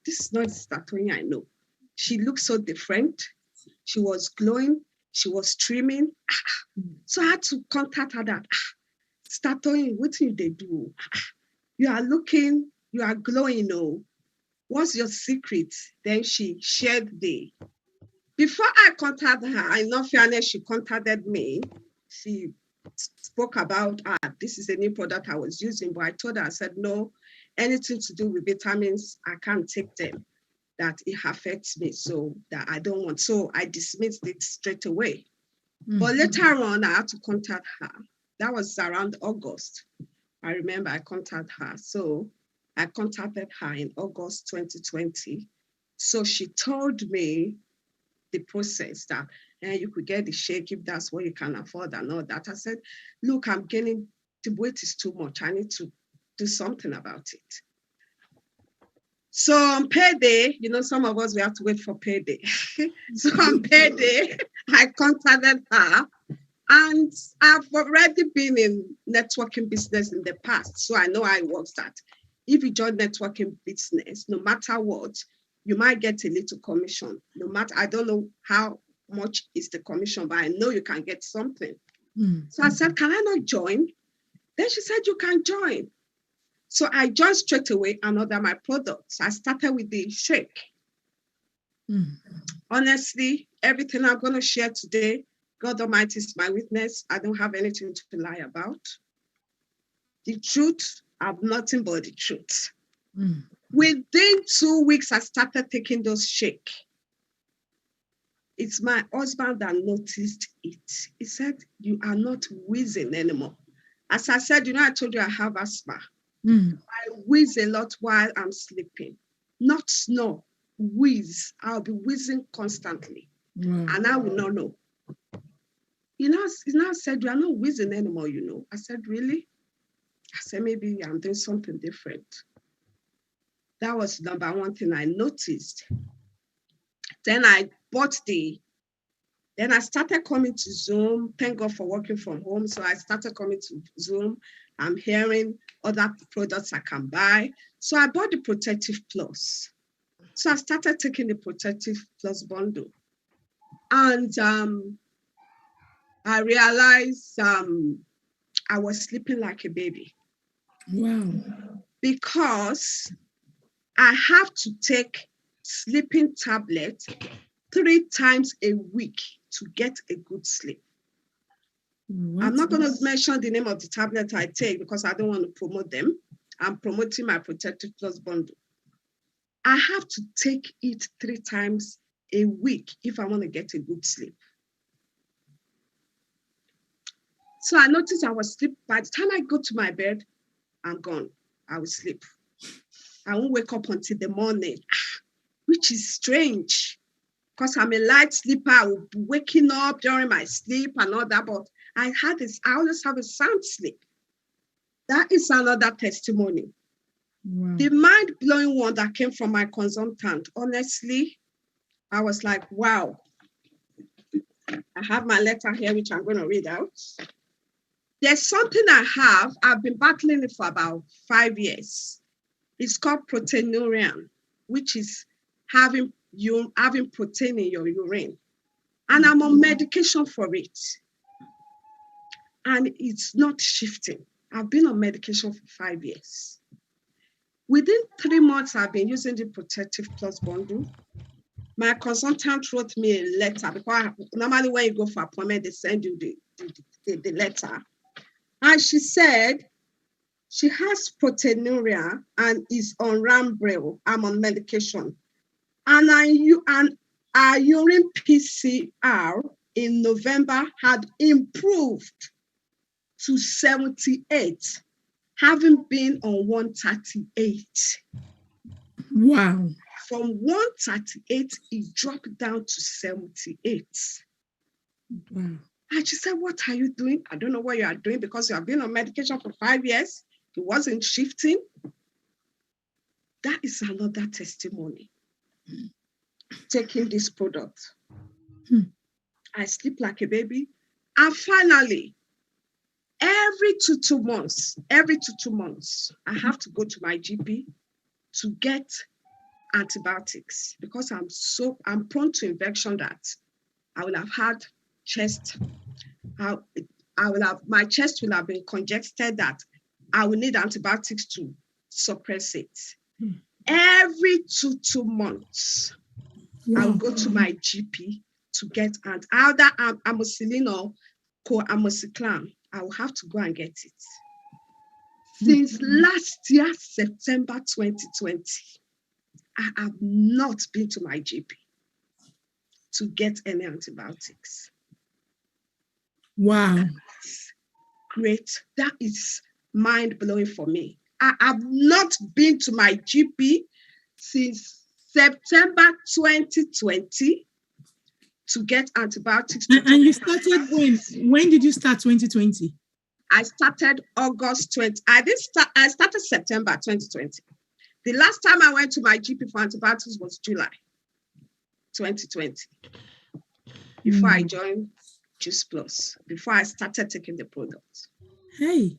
this is not Sister Toyin I know. She looked so different. She was glowing. She was streaming. So I had to contact her that, Sister Toyin, what did they do? You are looking, you are glowing, oh. What's your secret? Then she shared before I contacted her, in all fairness, she contacted me. She spoke about, this is a new product I was using, but I told her, I said, no, anything to do with vitamins, I can't take them, that it affects me, so that I don't want. So I dismissed it straight away. But later on, I had to contact her. That was around August. I remember I contacted her. So I contacted her in August 2020. So she told me the process that you could get the shake if that's what you can afford and all that. I said, look, I'm getting, the weight is too much. I need to do something about it. So on payday, some of us, we have to wait for payday. So on payday, I contacted her. And I've already been in networking business in the past, so I know how it works that if you join networking business, no matter what, you might get a little commission. No matter, I don't know how much is the commission, but I know you can get something. So I said, can I not join? Then she said, you can join. So I joined straight away and ordered my products. I started with the shake. Honestly, everything I'm going to share today, God Almighty is my witness. I don't have anything to lie about. The truth, I have nothing but the truth. Within 2 weeks, I started taking those shake. It's my husband that noticed it. He said, you are not wheezing anymore. As I said, I told you I have asthma. I wheeze a lot while I'm sleeping. Not snore, wheeze. I'll be wheezing constantly. And I will not know. He now said, you are not wheezing anymore, I said, really? I said, maybe I'm doing something different. That was number one thing I noticed. Then I then I started coming to Zoom. Thank God for working from home. So I started coming to Zoom. I'm hearing other products I can buy. So I bought the Protective Plus. So I started taking the Protective Plus bundle. And I realized I was sleeping like a baby. Wow. Because I have to take sleeping tablets 3 times a week to get a good sleep. I'm not going to mention the name of the tablet I take because I don't want to promote them. I'm promoting my Protective Plus bundle. I have to take it 3 times a week if I want to get a good sleep. So I noticed I was sleep. By the time I go to my bed, I'm gone. I will sleep. I won't wake up until the morning, which is strange because I'm a light sleeper. I will be waking up during my sleep and all that, but I always have a sound sleep. That is another testimony. Wow. The mind-blowing one that came from my consultant, honestly, I was like, wow. I have my letter here, which I'm going to read out. There's something I've been battling it for about 5 years. It's called proteinuria, which is having protein in your urine. And I'm on medication for it. And it's not shifting. I've been on medication for 5 years. Within 3 months, I've been using the Protective Plus bundle. My consultant wrote me a letter because normally when you go for appointment, they send you the letter. And she said she has proteinuria and is on Rambrel. I'm on medication. And our urine PCR in November had improved to 78, having been on 138. Wow. From 138, it dropped down to 78. Wow. And she said, what are you doing? I don't know what you are doing because you have been on medication for 5 years. It wasn't shifting. That is another testimony. Taking this product. I sleep like a baby. And finally, every two months, I have to go to my GP to get antibiotics because I'm prone to infection that I will have had chest. My chest will have been congested that I will need antibiotics to suppress it. Every two months, I'll go to my GP to get either amoxicillin or co-amoxicillin. I will have to go and get it. Since last year, September 2020, I have not been to my GP to get any antibiotics. Wow. Great. That is mind-blowing for me. I have not been to my GP since September 2020 to get antibiotics. And you started when did you start 2020? I started August 20. I started September 2020. The last time I went to my GP for antibiotics was July 2020. Before I joined Juice Plus, before I started taking the product. Hey.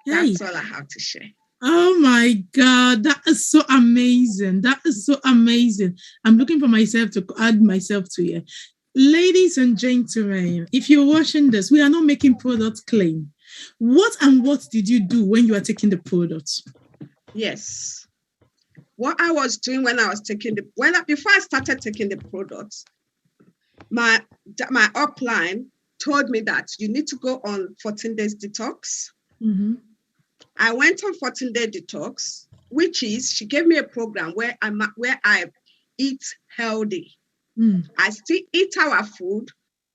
That's all I have to share. Oh my God, that is so amazing. That is so amazing. I'm looking for myself to add myself to you. Ladies and gentlemen, if you're watching this, we are not making product claim. What did you do when you were taking the products? Yes. What I was doing when I was taking before I started taking the products, my upline told me that you need to go on 14 days detox. Mm-hmm. I went on 14-day detox, which is she gave me a program where I eat healthy. I still eat our food,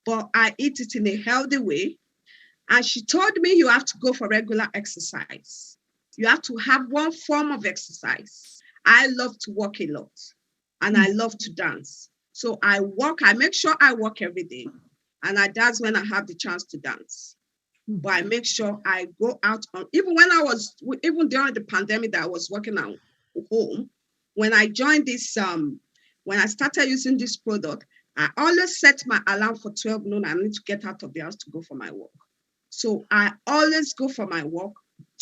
but I eat it in a healthy way. And she told me you have to go for regular exercise. You have to have one form of exercise. I love to walk a lot, and I love to dance. So I make sure I walk every day, and I dance when I have the chance to dance. But I make sure I go out even during the pandemic that I was working at home, when I joined this, when I started using this product, I always set my alarm for 12 noon. I need to get out of the house to go for my walk. So I always go for my walk,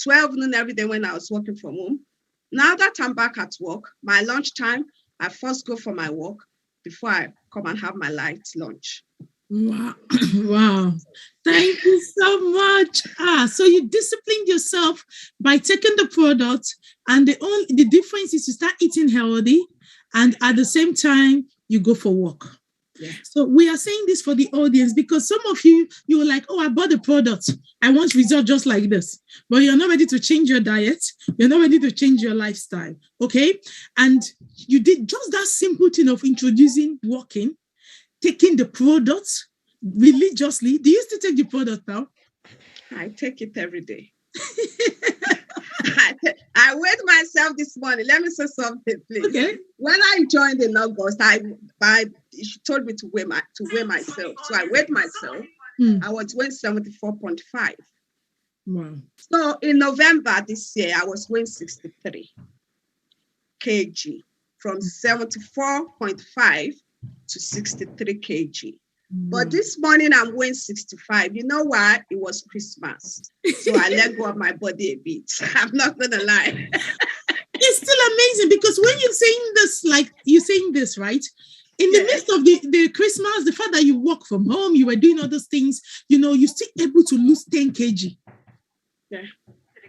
12 noon every day when I was working from home. Now that I'm back at work, my lunchtime, I first go for my walk before I come and have my light lunch. Wow. Wow. Thank you so much. So you disciplined yourself by taking the product, and the difference is you start eating healthy, and at the same time you go for walk. Yeah. So we are saying this for the audience because some of you were like, oh, I bought the product. I want results just like this. But you're not ready to change your diet. You're not ready to change your lifestyle. Okay. And you did just that simple thing of introducing walking, taking the product religiously. Do you still take the product now? I take it every day. I weighed myself this morning. Let me say something, please. Okay. When I joined in August, she told me to weigh myself. So I weighed myself. I was weighing 74.5. Wow. So in November this year, I was weighing 63 kg, from 74.5 to 63 kg. But this morning I'm weighing 65. You know why? It was Christmas. So I let go of my body a bit. I'm not going to lie. It's still amazing because when you're saying this, right? In the midst of the Christmas, the fact that you work from home, you were doing other things, you're still able to lose 10 kg. Yeah.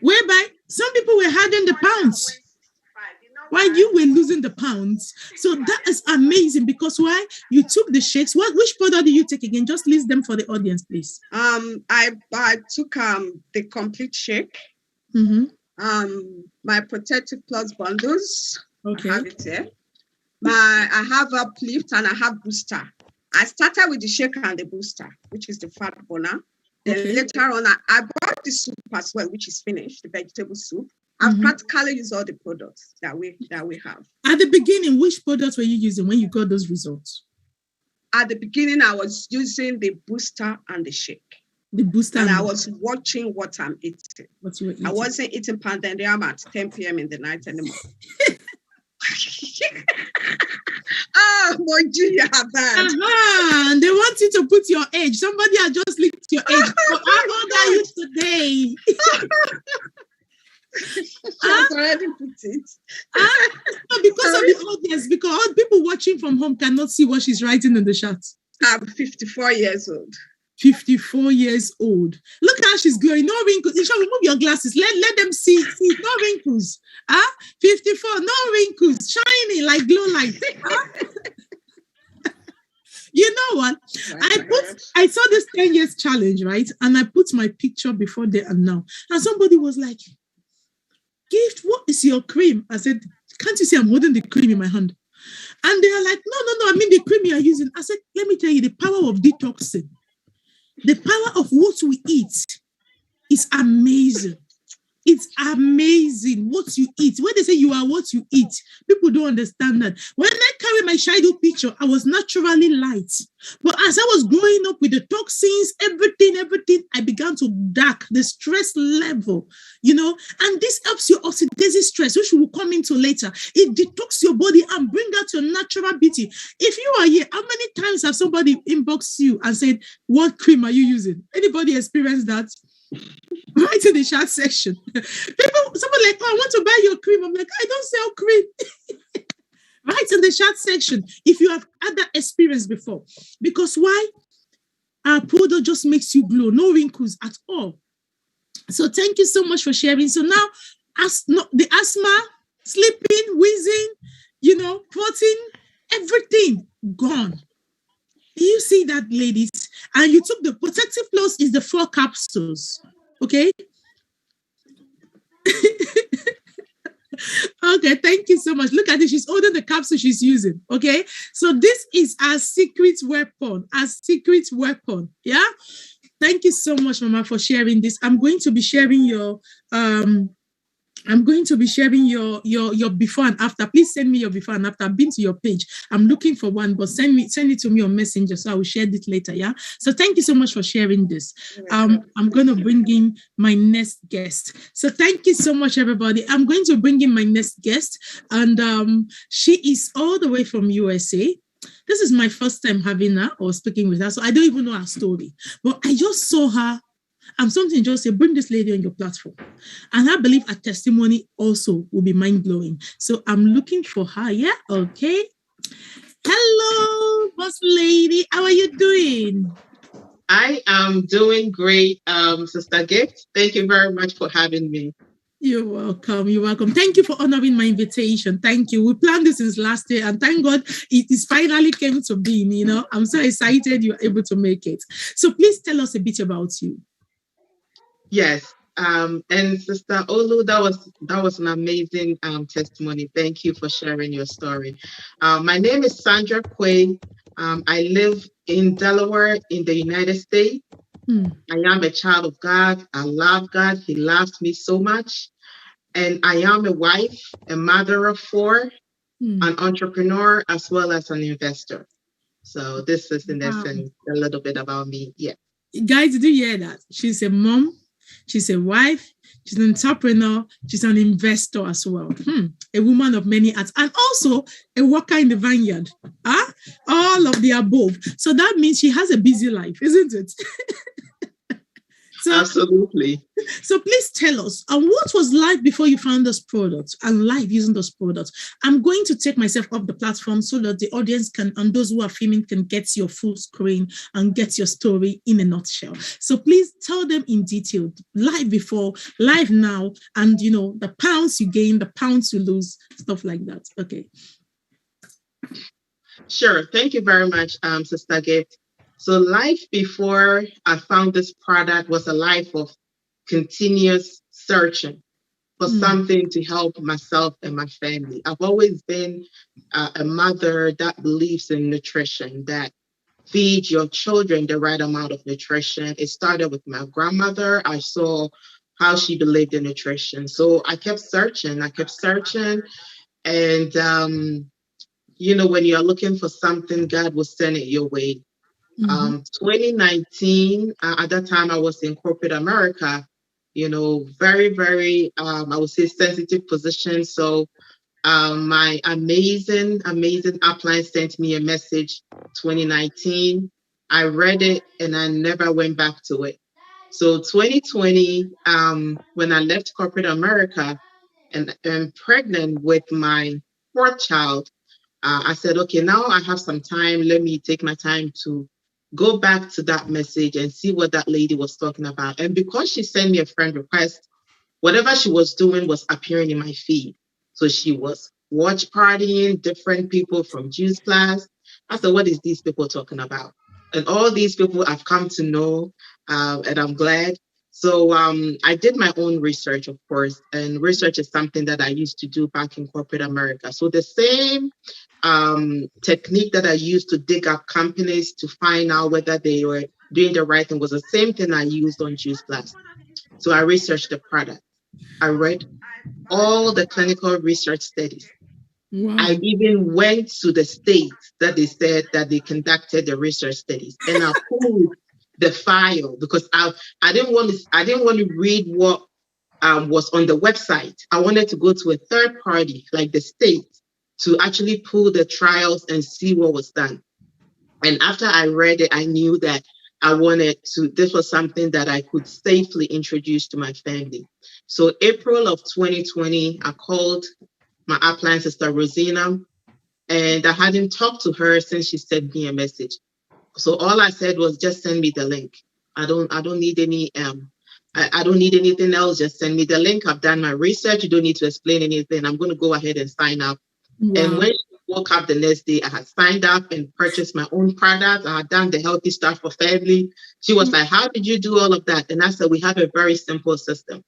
Whereby some people were hiding the pounds while you were losing the pounds. So that is amazing because why? You took the shakes. Which product did you take again? Just list them for the audience, please. I took the complete shake. Mm-hmm. My Protective Plus bundles. Okay. I have it here. I have Uplift and I have Booster. I started with the shake and the Booster, which is the fat burner. Then later on, I bought the soup as well, which is finished, the vegetable soup. I've practically used all the products that we have. At the beginning, which products were you using when you got those results? At the beginning, I was using the Booster and the shake. The Booster. And I was watching what I'm eating. What you were eating. I wasn't eating pandemonium at 10 p.m. in the night anymore. Oh, my Julia, bad. And they want you to put your age. Somebody has just linked your age. How old are you today? She has already put it. No, because of the audience, because all people watching from home cannot see what she's writing in the chat. I'm 54 years old. 54 years old. Look how she's glowing. No wrinkles. Isha, remove your glasses. Let them see. No wrinkles. 54, no wrinkles. Shining like glow light. You know what? I saw this 10 years challenge, right? And I put my picture before there and now. And somebody was like, Gift, what is your cream? I said, can't you see I'm holding the cream in my hand? And they are like, no, I mean the cream you are using. I said, let me tell you the power of detoxing. The power of what we eat is amazing. It's amazing what you eat. When they say you are what you eat, people don't understand that. When I carry my shadow picture, I was naturally light. But as I was growing up with the toxins, everything, I began to dark, the stress level, and this helps your oxidative stress, which we will come into later. It detox your body and bring out your natural beauty. If you are here, how many times have somebody inboxed you and said, what cream are you using? Anybody experienced that? Right in the chat section. Somebody like, I want to buy your cream. I'm like, I don't sell cream. Right in the chat section, if you have had that experience before. Because why? Our product just makes you glow. No wrinkles at all. So thank you so much for sharing. So now, the asthma, sleeping, wheezing, protein, everything gone. Do you see that, ladies? And you took the Protective Plus is the 4 capsules. Okay? Okay, thank you so much. Look at it. She's holding the capsule she's using. Okay? So this is our secret weapon. Yeah? Thank you so much, Mama, for sharing this. I'm going to be sharing your your before and after. Please send me your before and after. I've been to your page. I'm looking for one, but send it to me on Messenger, so I will share it later. Yeah. So thank you so much for sharing this. I'm going to bring in my next guest. So thank you so much, everybody. I'm going to bring in my next guest, and she is all the way from USA. This is my first time having her or speaking with her, so I don't even know her story. But I just saw her. And something just said, bring this lady on your platform. And I believe her testimony also will be mind-blowing. So I'm looking for her. Yeah, okay. Hello, boss lady. How are you doing? I am doing great, Sister Gift. Thank you very much for having me. You're welcome. Thank you for honoring my invitation. Thank you. We planned this since last year, and thank God it is finally came to be. I'm so excited you're able to make it. So please tell us a bit about you. Yes. And Sister Olu, that was an amazing testimony. Thank you for sharing your story. My name is Sandra Quinn. I live in Delaware in the United States. I am a child of God. I love God. He loves me so much. And I am a wife, a mother of 4, an entrepreneur, as well as an investor. So this is in essence a little bit about me. Yeah. Guys, did you hear that? She's a mom. She's a wife, she's an entrepreneur, she's an investor as well. A woman of many hats, and also a worker in the vineyard. All of the above. So that means she has a busy life, isn't it? Absolutely. So please tell us, what was life before you found this product and life using those products? I'm going to take myself off the platform so that the audience can, and those who are filming, can get your full screen and get your story in a nutshell. So please tell them in detail, life before, life now, and the pounds you gain, the pounds you lose, stuff like that. Okay. Sure. Thank you very much, Sister Gift. So life before I found this product was a life of continuous searching for something to help myself and my family. I've always been a mother that believes in nutrition, that feed your children the right amount of nutrition. It started with my grandmother. I saw how she believed in nutrition. So I kept searching. And, when you're looking for something, God will send it your way. 2019, at that time I was in corporate America, very, very, I would say sensitive position. So my amazing upline sent me a message 2019. I read it and I never went back to it. So 2020, when I left corporate America and am pregnant with my fourth child, I said, okay, now I have some time. Let me take my time to go back to that message and see what that lady was talking about. And because she sent me a friend request, whatever she was doing was appearing in my feed. So she was watch partying, different people from Juice class. I said, what is these people talking about? And all these people I've come to know, and I'm glad. So I did my own research, of course, and research is something that I used to do back in corporate America. So the same technique that I used to dig up companies to find out whether they were doing the right thing was the same thing I used on Juice Plus. So I researched the product. I read all the clinical research studies. Wow. I even went to the states that they said that they conducted the research studies, and I pulled the file because I didn't want to read what was on the website. I wanted to go to a third party like the state to actually pull the trials and see what was done. And after I read it, I knew that this was something that I could safely introduce to my family. So April of 2020, I called my upline sister Rosina, and I hadn't talked to her since she sent me a message. So all I said was just send me the link. I don't need any I don't need anything else. Just send me the link. I've done my research. You don't need to explain anything. I'm going to go ahead and sign up. And Wow. when she woke up the next day, I had signed up and purchased my own products. I had done the healthy stuff for family. She was like, how did you do all of that? And I said, we have a very simple system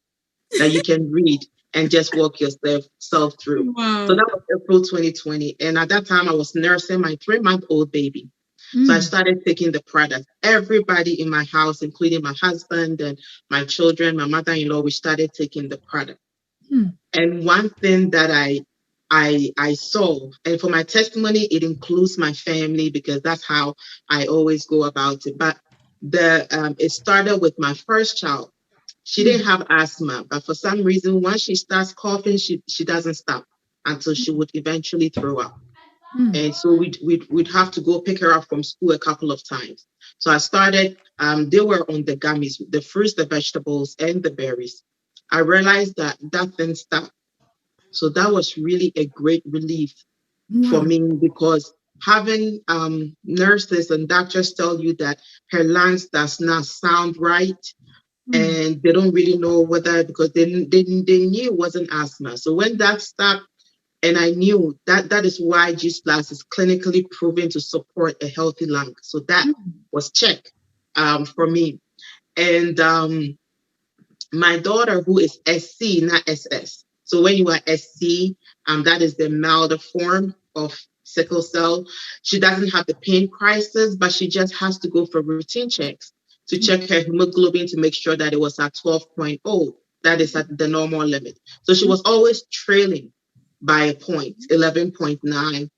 that you can read and just walk yourself through. So Wow. that was April 2020. And at that time, I was nursing my 3-month-old baby. So I Mm. started taking the product. Everybody in my house, including my husband and my children, my mother-in-law, we started taking the product. Mm. And one thing that I saw, and for my testimony, it includes my family because that's how I always go about it. But it started with my first child. She Mm. didn't have asthma, but for some reason, once she starts coughing, she doesn't stop until she would eventually throw up. Mm. And so we'd have to go pick her up from school a couple of times. So I started, they were on the gummies, the fruits, the vegetables, and the berries. I realized that thing stopped. So that was really a great relief for Wow. me because having nurses and doctors tell you that her lungs does not sound right, Mm. and they don't really know whether because they knew it wasn't asthma. So when that stopped, and I knew that is why Juice Plus is clinically proven to support a healthy lung. So that Mm. was check for me. And my daughter, who is SC, not SS. So when you are SC, that is the milder form of sickle cell. She doesn't have the pain crisis, but she just has to go for routine checks to check her hemoglobin to make sure that it was at 12.0. That is at the normal limit. So she was always trailing by a point, 11.9.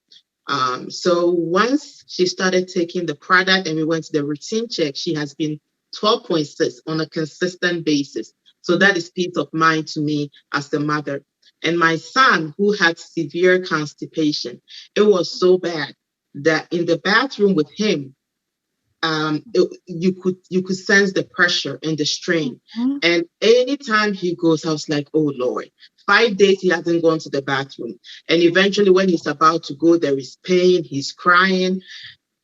So once she started taking the product and we went to the routine check, she has been 12.6 on a consistent basis. So that is peace of mind to me as the mother. And my son, who had severe constipation, it was so bad that in the bathroom with him, you could sense the pressure and the strain. Oh. And anytime he goes, I was like, oh Lord, 5 days he hasn't gone to the bathroom. And eventually, when he's about to go, there is pain, he's crying.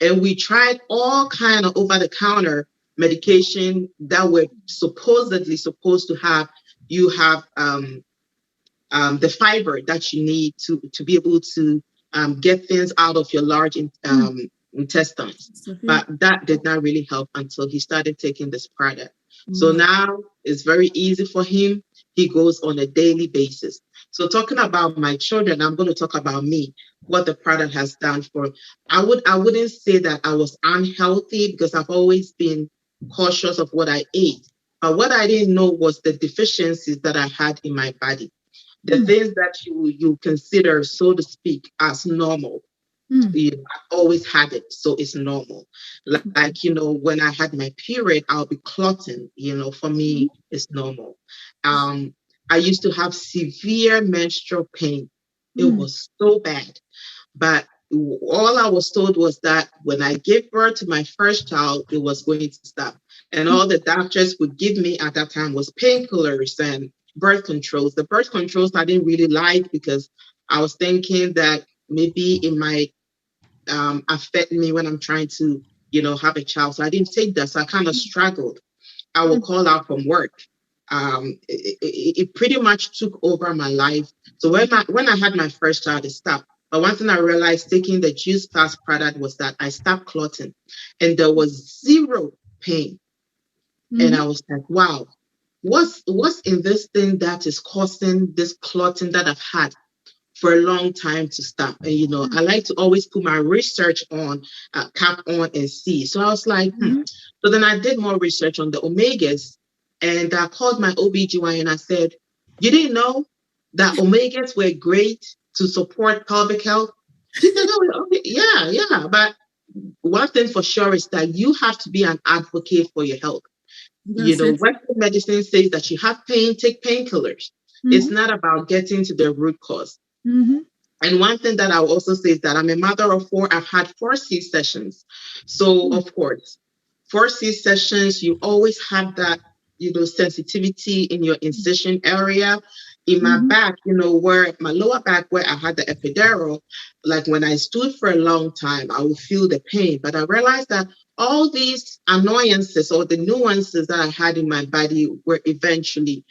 And we tried all kind of over-the-counter medication that were supposedly supposed to have you have the fiber that you need to be able to get things out of your large Mm. intestines. Sophia. But that did not really help until he started taking this product. So Wow. now it's very easy for him. He goes on a daily basis. So talking about my children, I'm going to talk about me, what the product has done for. I wouldn't say that I was unhealthy because I've always been cautious of what I ate. But what I didn't know was the deficiencies that I had in my body, the Mm. things that you consider, so to speak, as normal. Mm. I always had it, so it's normal. Like, when I had my period, I'll be clotting. For me, it's normal. Um, I used to have severe menstrual pain. It Mm. was so bad. But all I was told was that when I gave birth to my first child, it was going to stop. And all the doctors would give me at that time was painkillers and birth controls. The birth controls I didn't really like because I was thinking that maybe it might affect me when I'm trying to, have a child. So I didn't take that. So I kind of struggled. I will call out from work. It pretty much took over my life. So when I had my first child, it stopped. But one thing I realized taking the Juice Plus product was that I stopped clotting, and there was zero pain. And I was like, wow, what's in this thing that is causing this clotting that I've had for a long time to stop? And I like to always put my research on, cap on, and see. So I was like, So then I did more research on the omegas, and I called my OBGYN and I said, you didn't know that omegas were great to support pelvic health? She said, oh, okay, yeah. But one thing for sure is that you have to be an advocate for your health. Western medicine says that you have pain, take painkillers. It's not about getting to the root cause. And one thing that I will also say is that I'm a mother of 4. I've had 4 C-sections. So, of course, 4 C-sections, you always have that, sensitivity in your incision area. In my back, where my lower back, where I had the epidural, like when I stood for a long time, I would feel the pain. But I realized that all these annoyances or the nuances that I had in my body were eventually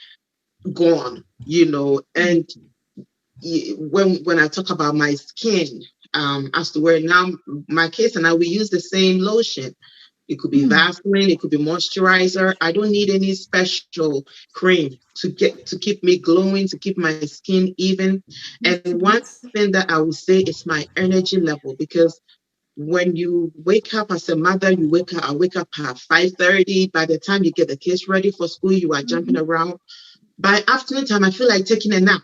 gone, and when I talk about my skin, as to where now my case and I, we use the same lotion. It could be Vaseline, it could be moisturizer. I don't need any special cream to keep me glowing, to keep my skin even. And one thing that I would say is my energy level, because when you wake up as a mother, I wake up at 5:30. By the time you get the kids ready for school, you are jumping around. By afternoon time, I feel like taking a nap.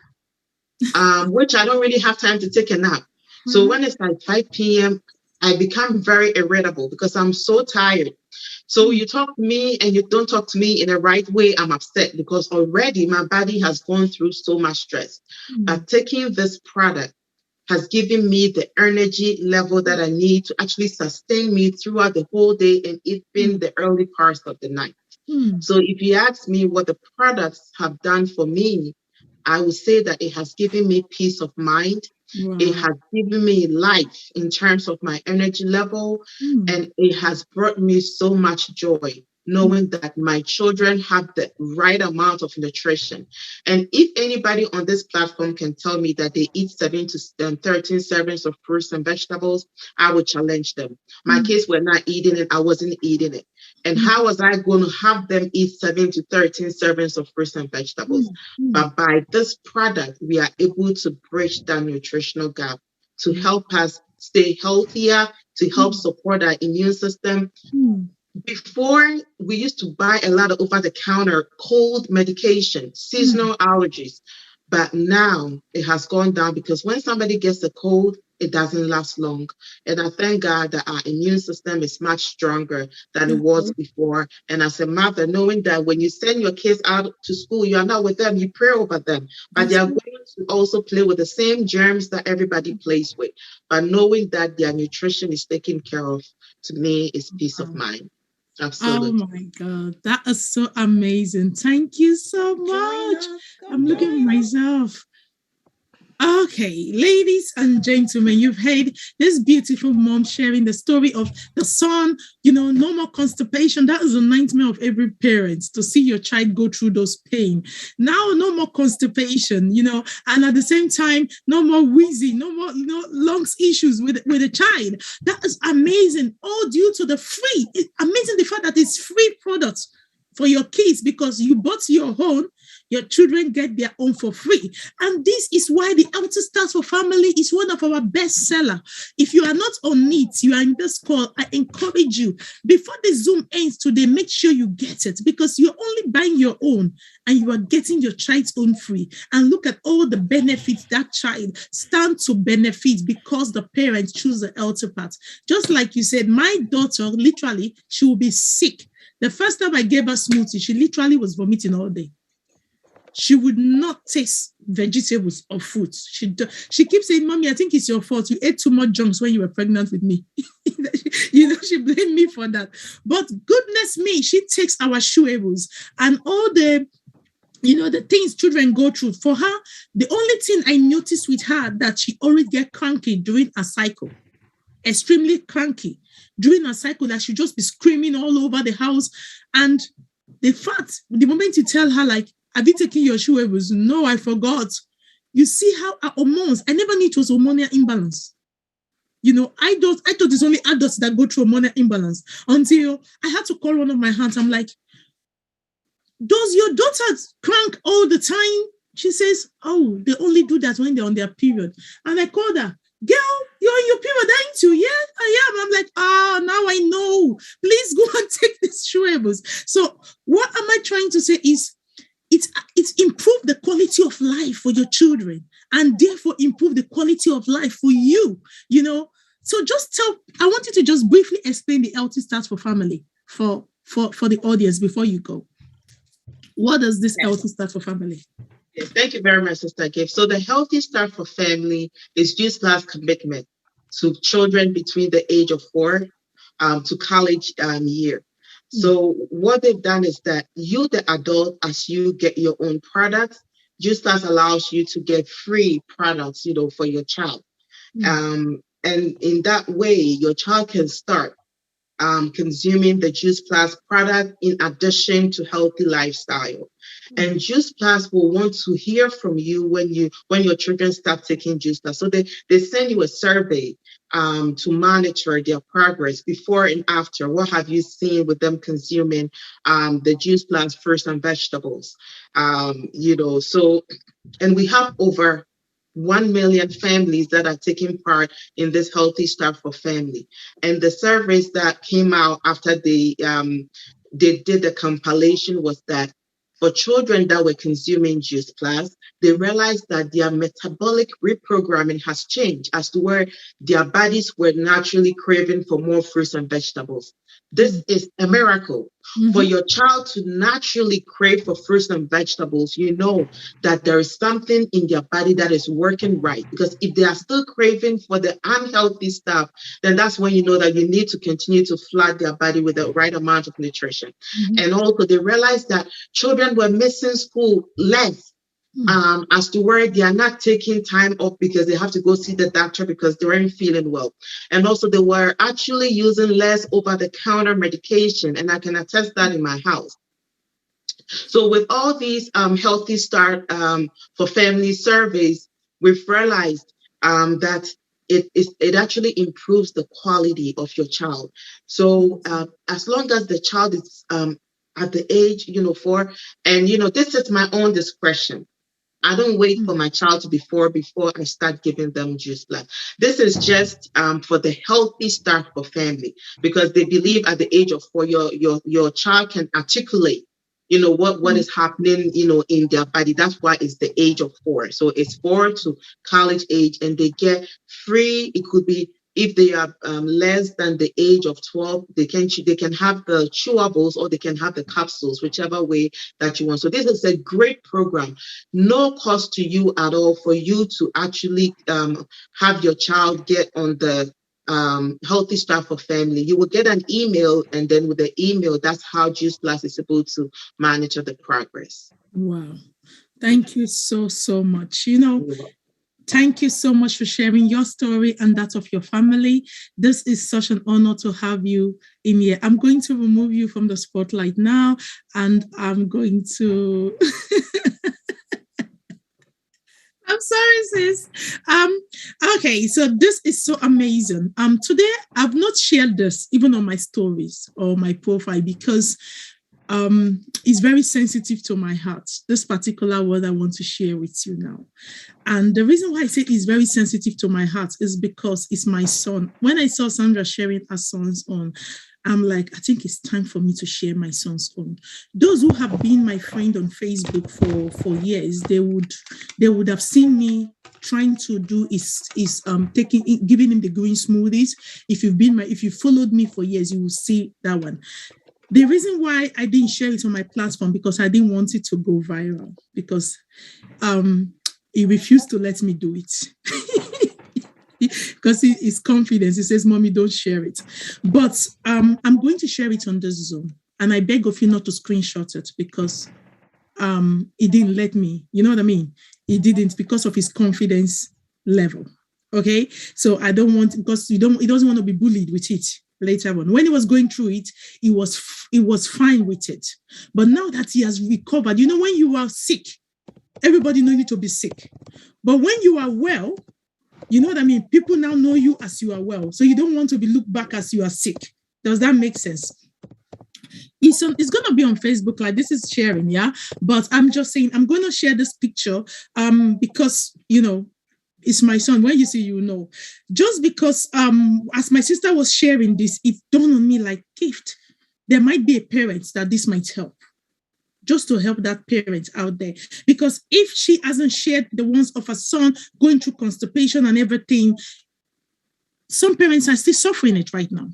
Which I don't really have time to take a nap. So when it's like 5 p.m., I become very irritable because I'm so tired. So you talk to me and you don't talk to me in the right way, I'm upset because already my body has gone through so much stress. But taking this product has given me the energy level that I need to actually sustain me throughout the whole day and even the early parts of the night. So if you ask me what the products have done for me, I would say that it has given me peace of mind. Wow. It has given me life in terms of my energy level, and it has brought me so much joy knowing that my children have the right amount of nutrition. And if anybody on this platform can tell me that they eat 7 to 13 servings of fruits and vegetables, I would challenge them. My kids were not eating it. I wasn't eating it. And how was I going to have them eat 7 to 13 servings of fruits and vegetables? But by this product, we are able to bridge that nutritional gap to help us stay healthier, to help support our immune system. Before, we used to buy a lot of over-the-counter cold medication, seasonal allergies. But now it has gone down because when somebody gets a cold, it doesn't last long. And I thank God that our immune system is much stronger than it was before. And as a mother, knowing that when you send your kids out to school, you are not with them, you pray over them. But they are going to also play with the same germs that everybody plays with. But knowing that their nutrition is taken care of, to me, is peace of mind. Absolutely. Oh my God, that is so amazing. Thank you so much. I'm looking at myself. Okay, ladies and gentlemen, you've heard this beautiful mom sharing the story of the son, no more constipation. That is a nightmare of every parent, to see your child go through those pain. Now, no more constipation, and at the same time, no more wheezing, no more lungs issues with the child. That is amazing, all due to the free. It's amazing the fact that it's free products for your kids because you bought your own. Your children get their own for free. And this is why the Outer Stars for Family is one of our best sellers. If you are not on it, you are in this call, I encourage you, before the Zoom ends today, make sure you get it because you're only buying your own and you are getting your child's own free. And look at all the benefits that child stands to benefit because the parents choose the healthy path. Just like you said, my daughter, literally, she will be sick. The first time I gave her smoothie, she literally was vomiting all day. she would not taste vegetables or fruits. She keeps saying, "Mommy, I think it's your fault. You ate too much junks when you were pregnant with me." She blamed me for that. But goodness me, she takes our chewables and all the the things children go through. For her, the only thing I noticed with her that she always get cranky during a cycle, extremely cranky during a cycle, that she just be screaming all over the house. And the fact, the moment you tell her, like, "Have you taken your chewables?" "No, I forgot." You see how our hormones, I never knew it was hormonal imbalance. I thought it's only adults that go through hormonal imbalance until I had to call one of my aunts. I'm like, "Does your daughter crank all the time?" She says, "Oh, they only do that when they're on their period." And I called her, "Girl, you're on your period, aren't you?" "Yeah, I am." I'm like, now I know. Please go and take these chewables. So what am I trying to say is it's improved the quality of life for your children and therefore improve the quality of life for you, So I want you to just briefly explain the Healthy Start for Family for the audience before you go. What does this Healthy Start for Family? Yes, thank you very much, Sister Gift. So the Healthy Start for Family is just last commitment to children between the age of 4 to college year. So what they've done is that you, the adult, as you get your own products, Just Plus allows you to get free products, for your child. And in that way, your child can start consuming the Juice Plus product in addition to healthy lifestyle. And Juice Plus will want to hear from you when your children start taking Juice Plus. So they send you a survey to monitor their progress before and after. What have you seen with them consuming the Juice Plus fruits and vegetables? So, and we have over 1 million families that are taking part in this Healthy Start for Family. And the surveys that came out after they did the compilation was that for children that were consuming Juice Plus, they realized that their metabolic reprogramming has changed as to where their bodies were naturally craving for more fruits and vegetables. This is a miracle. For your child to naturally crave for fruits and vegetables, you know that there is something in their body that is working right. Because if they are still craving for the unhealthy stuff, then that's when you know that you need to continue to flood their body with the right amount of nutrition. And also they realized that children were missing school less as to where they are not taking time off because they have to go see the doctor because they weren't feeling well. And also they were actually using less over-the-counter medication, and I can attest that in my house. So with all these Healthy Start for Family surveys, we've realized that it actually improves the quality of your child. So as long as the child is at the age, 4, and, this is my own discretion. I don't wait for my child to be 4 before I start giving them Juice Plus. This is just for the Healthy Start for Family, because they believe at the age of 4, your child can articulate, what is happening, in their body. That's why it's the age of 4. So it's 4 to college age, and they get free. It could be, if they are less than the age of 12, they can have the chewables or they can have the capsules, whichever way that you want. So this is a great program, no cost to you at all, for you to actually have your child get on the Healthy Start for Family. You will get an email, and then with the email, that's how Juice Plus is able to monitor the progress. Wow. Thank you so much. Thank you so much for sharing your story and that of your family. This is such an honor to have you in here. I'm going to remove you from the spotlight now, and I'm going to... I'm sorry, sis. Okay, so this is so amazing. Today, I've not shared this even on my stories or my profile because it's very sensitive to my heart, this particular word I want to share with you now. And the reason why I say it's very sensitive to my heart is because it's my son. When I saw Sandra sharing her son's own, I'm like, I think it's time for me to share my son's own. Those who have been my friend on Facebook for years, they would have seen me trying to do giving him the green smoothies. If you followed me for years, you will see that one. The reason why I didn't share it on my platform because I didn't want it to go viral because he refused to let me do it. Because his confidence, he says, "Mommy, don't share it." But I'm going to share it on this Zoom, and I beg of you not to screenshot it because he didn't let me. You know what I mean? He didn't because of his confidence level. Okay, so I don't want because he doesn't want to be bullied with it later on. When he was going through it, he was fine with it. But now that he has recovered, you know, when you are sick, everybody knows you to be sick. But when you are well, you know what I mean? People now know you as you are well. So you don't want to be looked back as you are sick. Does that make sense? It's going to be on Facebook, like this is sharing, yeah? But I'm just saying, I'm going to share this picture because, you know, it's my son. When you see, you know. Just because as my sister was sharing this, it dawned on me like, gift. There might be a parent that this might help. Just to help that parent out there. Because if she hasn't shared the ones of her son going through constipation and everything, some parents are still suffering it right now.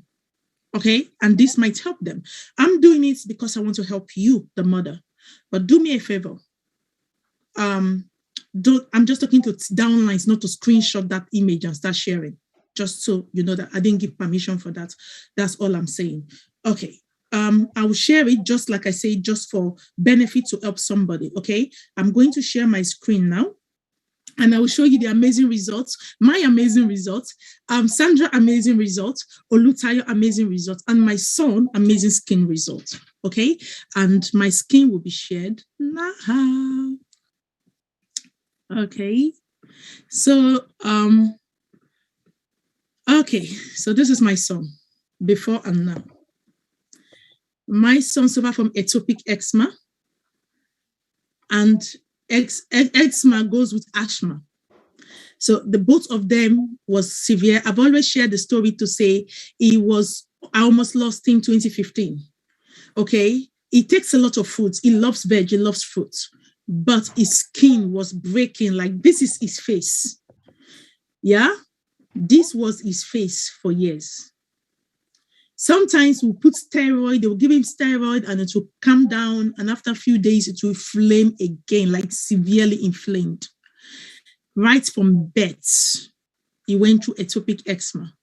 Okay? And this might help them. I'm doing it because I want to help you, the mother. But do me a favor. I'm just talking to downlines, not to screenshot that image and start sharing. Just so you know that I didn't give permission for that. That's all I'm saying. Okay. I will share it just like I say, just for benefit to help somebody. Okay. I'm going to share my screen now. And I will show you the amazing results, my amazing results, Sandra amazing results, Olutayo amazing results, and my son amazing skin results. Okay, and my skin will be shared now. Okay, so okay, so this is my son before and now. My son suffered from atopic eczema, and eczema goes with asthma. So the both of them was severe. I've always shared the story to say I almost lost him in 2015. Okay. He takes a lot of foods. He loves veg, he loves fruits, but his skin was breaking. Like this is his face. Yeah. This was his face for years. Sometimes we'll put steroid, they'll give him steroid and it will calm down. And after a few days, it will flame again, like severely inflamed. Right from birth, he went through atopic eczema.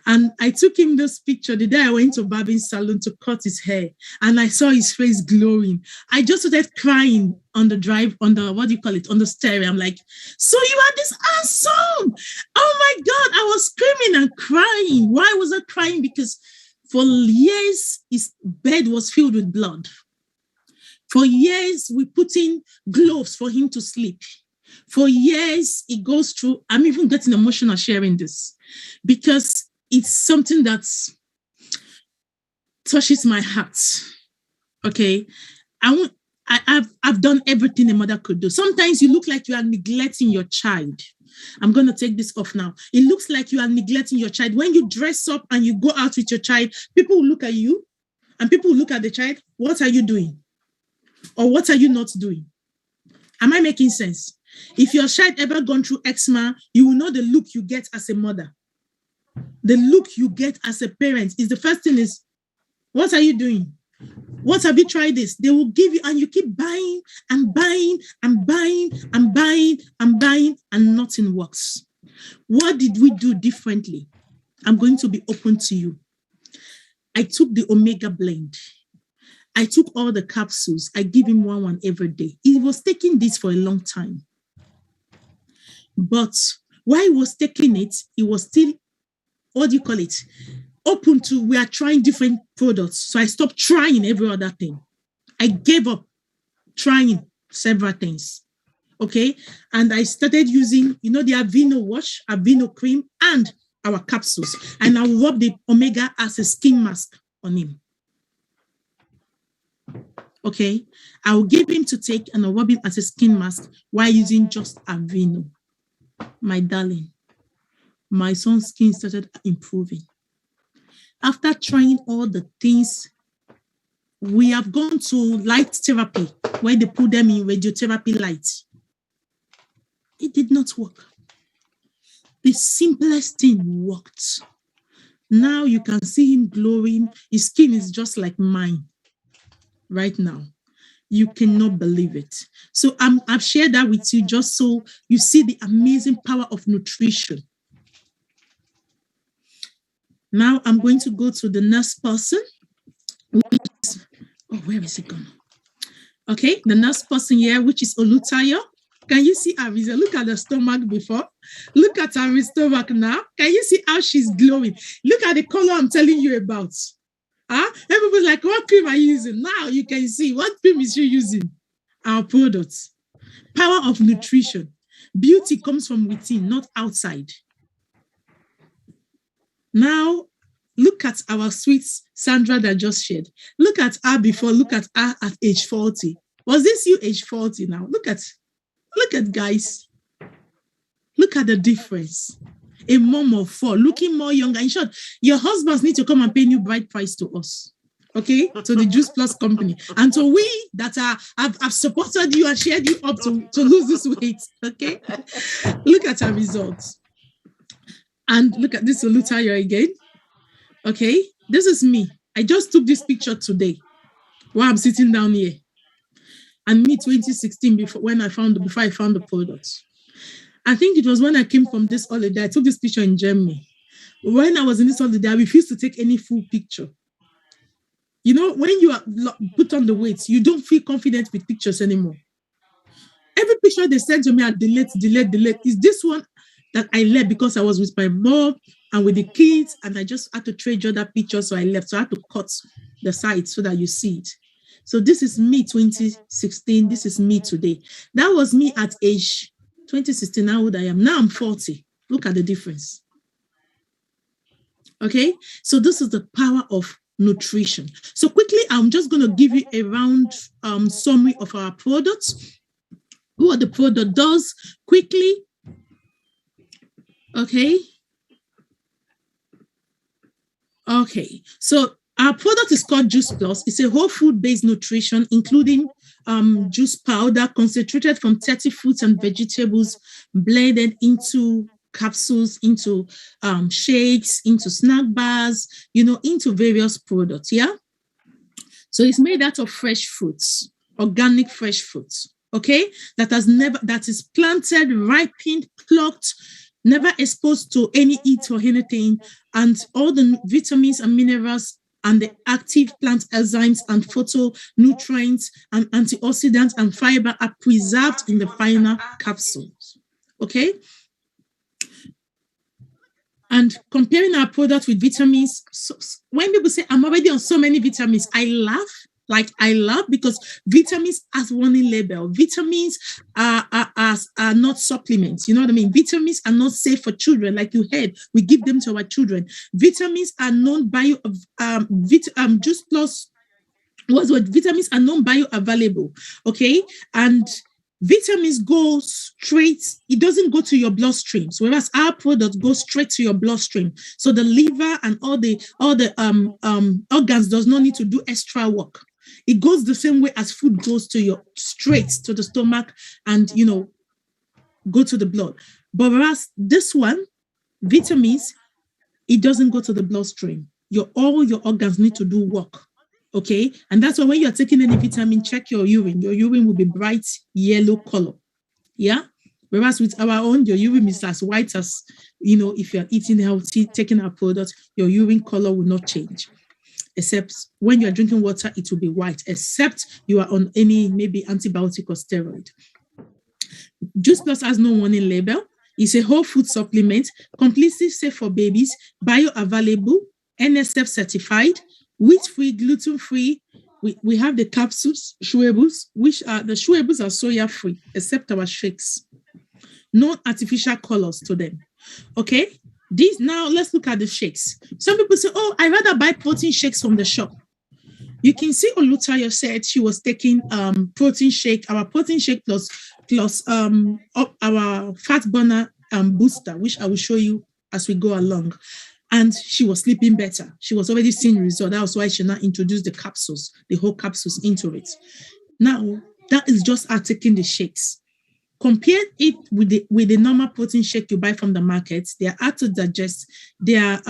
And I took him this picture the day I went to Barbing Salon to cut his hair. And I saw his face glowing. I just started crying on the drive, on the stereo. I'm like, so you are this awesome. Oh my God, I was screaming and crying. Why was I crying? Because for years, his bed was filled with blood. For years, we put in gloves for him to sleep. For years, it goes through. I'm even getting emotional sharing this because it's something that touches my heart. Okay, I've done everything a mother could do. Sometimes you look like you are neglecting your child. I'm going to take this off now. It looks like you are neglecting your child. When you dress up and you go out with your child, people will look at you and people will look at the child. What are you doing? Or what are you not doing? Am I making sense? If your child ever gone through eczema, you will know the look you get as a mother. The look you get as a parent is the first thing is, what are you doing? What have you tried this? They will give you, and you keep buying and buying and buying and buying and buying, and nothing works. What did we do differently? I'm going to be open to you. I took the Omega blend. I took all the capsules. I give him one every day. He was taking this for a long time. But while he was taking it, he was still, open to, we are trying different products. So I stopped trying every other thing. I gave up trying several things. Okay. And I started using, the Aveeno wash, Aveeno cream, and our capsules. And I rub the Omega as a skin mask on him. Okay. I will give him to take and I'll rub him as a skin mask while using just Aveeno. My darling, my son's skin started improving. After trying all the things, we have gone to light therapy, where they put them in radiotherapy light. It did not work. The simplest thing worked. Now you can see him glowing. His skin is just like mine. right now. You cannot believe it. So I've shared that with you just so you see the amazing power of nutrition. Now I'm going to go to the next person. Where is it gone? Okay, the next person here, which is Olutayo. Can you see her result? Look at the stomach before. Look at her stomach now. Can you see how she's glowing? Look at the color I'm telling you about. Everybody's like, what cream are you using? Now you can see what cream is she using. Our products. Power of nutrition. Beauty comes from within, not outside. Now, look at our sweet Sandra that just shared. Look at her before. Look at her at age 40. Was this you age 40 now? Look at guys. Look at the difference. A mom of 4, looking more younger. In short, your husbands need to come and pay new bride price to us. Okay? To the Juice Plus company. And to we that have supported you and shared you up to lose this weight. Okay? Look at our results. And look at this Olutayo again. Okay? This is me. I just took this picture today while I'm sitting down here. And me 2016 before I found the product. I think it was when I came from this holiday. I took this picture in Germany. When I was in this holiday, I refused to take any full picture. You know, when you are put on the weights, you don't feel confident with pictures anymore. Every picture they sent to me, I delete. Is this one that I left because I was with my mom and with the kids, and I just had to treasure that picture, so I left. So I had to cut the side so that you see it. So this is me 2016. This is me today. That was me at age 2016, how old I am. Now I'm 40. Look at the difference. Okay, so this is the power of nutrition. So quickly, I'm just going to give you a round summary of our products. What the product does quickly. Okay. Okay, so our product is called Juice Plus. It's a whole food-based nutrition, including juice powder concentrated from 30 fruits and vegetables, blended into capsules, into shakes, into snack bars, into various products. Yeah. So it's made out of fresh fruits, organic fresh fruits. Okay, that is planted, ripened, plucked, never exposed to any heat or anything, and all the vitamins and minerals and the active plant enzymes and phytonutrients and antioxidants and fiber are preserved in the final capsules. Okay? And comparing our product with vitamins, so when people say, I'm already on so many vitamins, I laugh. I love because vitamins has warning label. Vitamins are not supplements. You know what I mean? Vitamins are not safe for children. Like you heard, we give them to our children. Vitamins are Juice Plus vitamins are non-bioavailable. Okay, and vitamins go straight. It doesn't go to your bloodstream. So whereas our product goes straight to your bloodstream. So the liver and all the organs does not need to do extra work. It goes the same way as food goes straight to the stomach and, go to the blood. But whereas this one, vitamins, it doesn't go to the bloodstream. All your organs need to do work. Okay. And that's why when you're taking any vitamin, check your urine. Your urine will be bright yellow color. Yeah. Whereas with our own, your urine is as white as, if you're eating healthy, taking our product, your urine color will not change. Except when you are drinking water, it will be white, except you are on any maybe antibiotic or steroid. Juice Plus has no warning label. It's a whole food supplement, completely safe for babies, bioavailable, NSF certified, wheat-free, gluten-free. We have the capsules, chewables, which are the chewables are soya-free, except our shakes. No artificial colors to them. Okay? Now let's look at the shakes. Some people say, oh, I rather buy protein shakes from the shop. You can see Olutayo said she was taking protein shake, our protein shake plus our fat burner booster, which I will show you as we go along. And she was sleeping better. She was already seeing results. That was why she now introduced the capsules, the whole capsules into it. Now, that is just her taking the shakes. Compare it with the normal protein shake you buy from the market. They are hard to digest. They are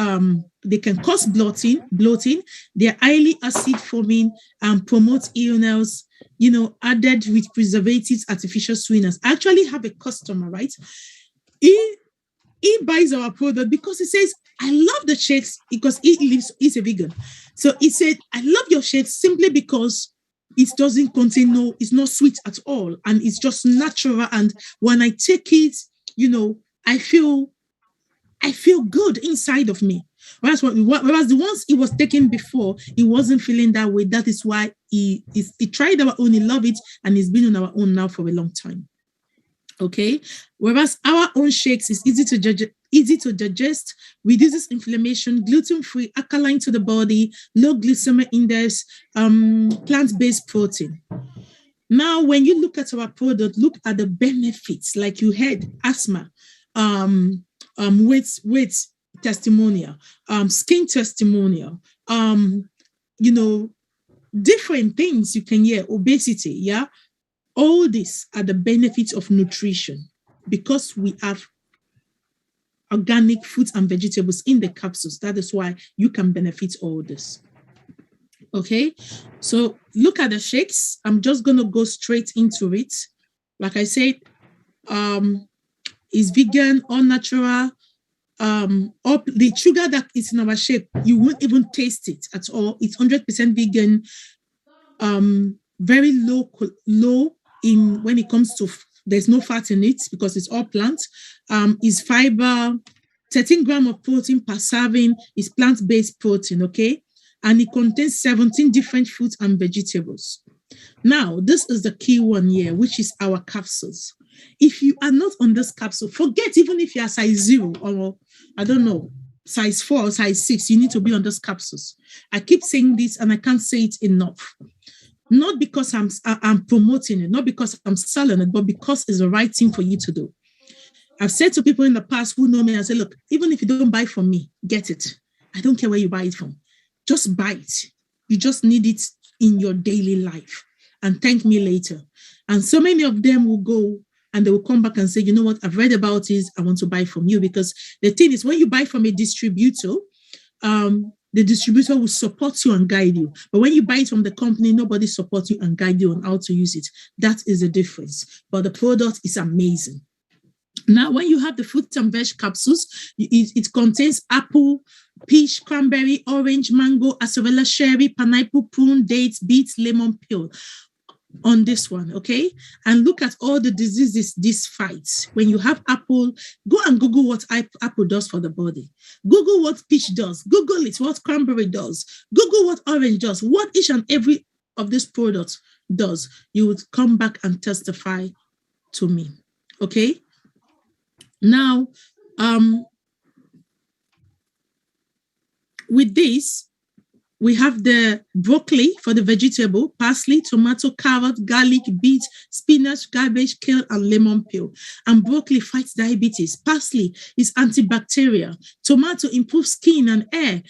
they can cause bloating. They're highly acid forming and promote illness, added with preservatives, artificial sweeteners. I actually have a customer, right? He buys our product because he says, I love the shakes because he's a vegan. So he said, I love your shakes simply because it doesn't contain it's not sweet at all. And it's just natural. And when I take it, I feel good inside of me. Whereas the ones he was taking before, he wasn't feeling that way. That is why he tried our own, he loved it, and he's been on our own now for a long time. Okay. Whereas our own shakes is easy to digest, reduces inflammation, gluten-free, alkaline to the body, low glycemic index, plant-based protein. Now, when you look at our product, look at the benefits, like you had asthma, weight testimonial, skin testimonial, different things you can hear, obesity, yeah. All these are the benefits of nutrition because we have organic fruits and vegetables in the capsules. That is why you can benefit all this. Okay, so look at the shakes. I'm just going to go straight into it. Like I said, it's vegan, all natural. The sugar that is in our shake, you won't even taste it at all. It's 100% vegan, very low in when it comes to, there's no fat in it because it's all plant. Is fiber, 13 grams of protein per serving, is plant-based protein, okay? And it contains 17 different fruits and vegetables. Now, this is the key one here, which is our capsules. If you are not on this capsule, forget even if you are size 0 or, I don't know, size 4 or size 6, you need to be on those capsules. I keep saying this and I can't say it enough. Not because I'm promoting it, not because I'm selling it, but because it's the right thing for you to do. I've said to people in the past who know me, I say, look, even if you don't buy from me, get it. I don't care where you buy it from. Just buy it. You just need it in your daily life and thank me later. And so many of them will go and they will come back and say, you know what, I've read about it. I want to buy from you. Because the thing is, when you buy from a distributor, the distributor will support you and guide you. But when you buy it from the company, nobody supports you and guide you on how to use it. That is the difference. But the product is amazing. Now, when you have the fruit and veg capsules, it contains apple, peach, cranberry, orange, mango, acerella, cherry, pineapple, prune, dates, beets, lemon peel. On this one, okay? And look at all the diseases this fights. When you have apple, go and Google what apple does for the body. Google what peach does. Google it, what cranberry does. Google what orange does. What each and every of these products does. You would come back and testify to me, okay? Now, with this, we have the broccoli for the vegetable, parsley, tomato, carrot, garlic, beet, spinach, cabbage, kale, and lemon peel. And broccoli fights diabetes. Parsley is antibacterial. Tomato improves skin and hair.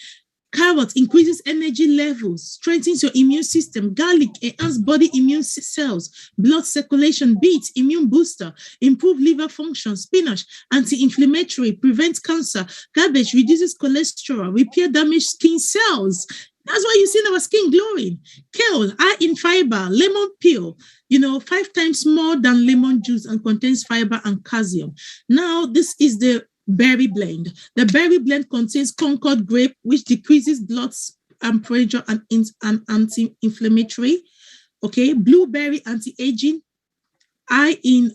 Carrot increases energy levels, strengthens your immune system. Garlic enhances body immune cells. Blood circulation. Beet, immune booster. Improve liver function. Spinach, anti-inflammatory, prevents cancer. Cabbage reduces cholesterol, repair damaged skin cells. That's why you see our skin glowing. Kale, high in fiber. Lemon peel, 5 times more than lemon juice and contains fiber and calcium. Now, this is the berry blend. The berry blend contains Concord grape, which decreases blood pressure and anti-inflammatory. Okay, blueberry, anti-aging. High in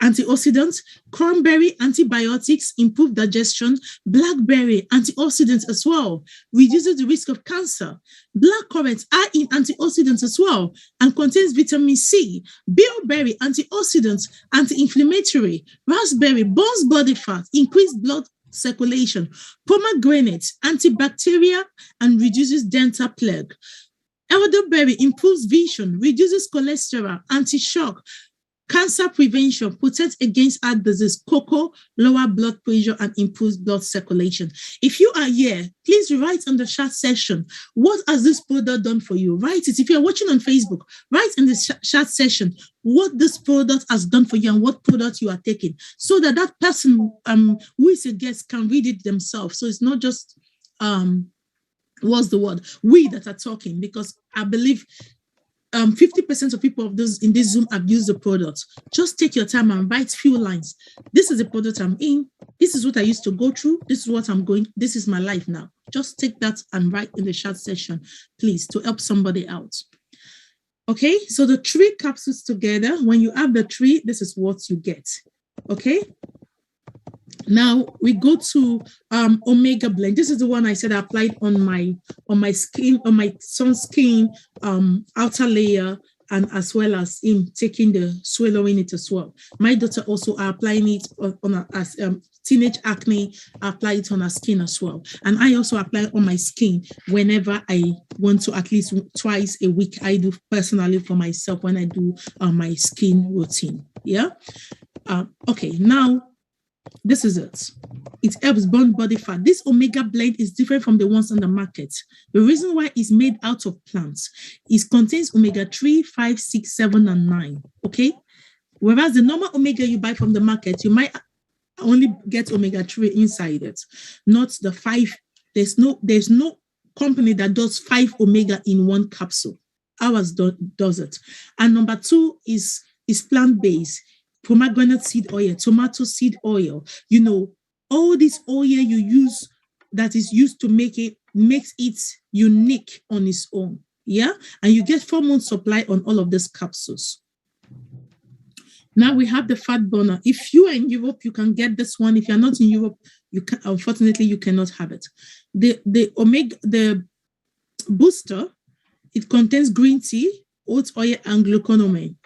antioxidants. Cranberry, antibiotics, improve digestion. Blackberry, antioxidants as well, reduces the risk of cancer. Blackcurrant, high in antioxidants as well, and contains vitamin C. Bilberry, antioxidants, anti-inflammatory. Raspberry, burns body fat, increase blood circulation. Pomegranate, antibacterial, and reduces dental plaque. Elderberry improves vision, reduces cholesterol, anti-shock. Cancer prevention, protect against heart disease, cocoa, lower blood pressure, and improves blood circulation. If you are here, please write on the chat section, what has this product done for you? Write it. If you're watching on Facebook, write in the chat section what this product has done for you and what product you are taking, so that that person who is a guest can read it themselves. So it's not just, what's the word? We that are talking, because I believe 50% of people in this Zoom have used the product. Just take your time and write few lines. This is the product I'm in. This is what I used to go through. This is what I'm going. This is my life now. Just take that and write in the chat section, please, to help somebody out. Okay, so the 3 capsules together, when you have the 3, this is what you get. Okay. Now we go to Omega Blend. This is the one I said I applied on my skin, on my son's skin, outer layer, and as well as him taking the swallowing it as well. My daughter also are applying it on as teenage acne. I apply it on her skin as well, and I also apply it on my skin whenever I want to, at least twice a week. I do personally for myself when I do my skin routine. Yeah. Okay. Now, this is it. It helps burn body fat. This Omega Blend is different from the ones on the market. The reason why it's made out of plants is contains omega-3, 5, 6, 7, and 9. Okay? Whereas the normal omega you buy from the market, you might only get omega-3 inside it, not the 5. There's no company that does 5 omega in one capsule. Ours does it. And number 2 is plant-based. Pomegranate seed oil, tomato seed oil, all this oil you use that is used to make it, makes it unique on its own. Yeah. And you get 4 months supply on all of these capsules. Now we have the fat burner. If you are in Europe, you can get this one. If you're not in Europe, unfortunately, you cannot have it. The booster, it contains green tea, oat oil, and glucosamine,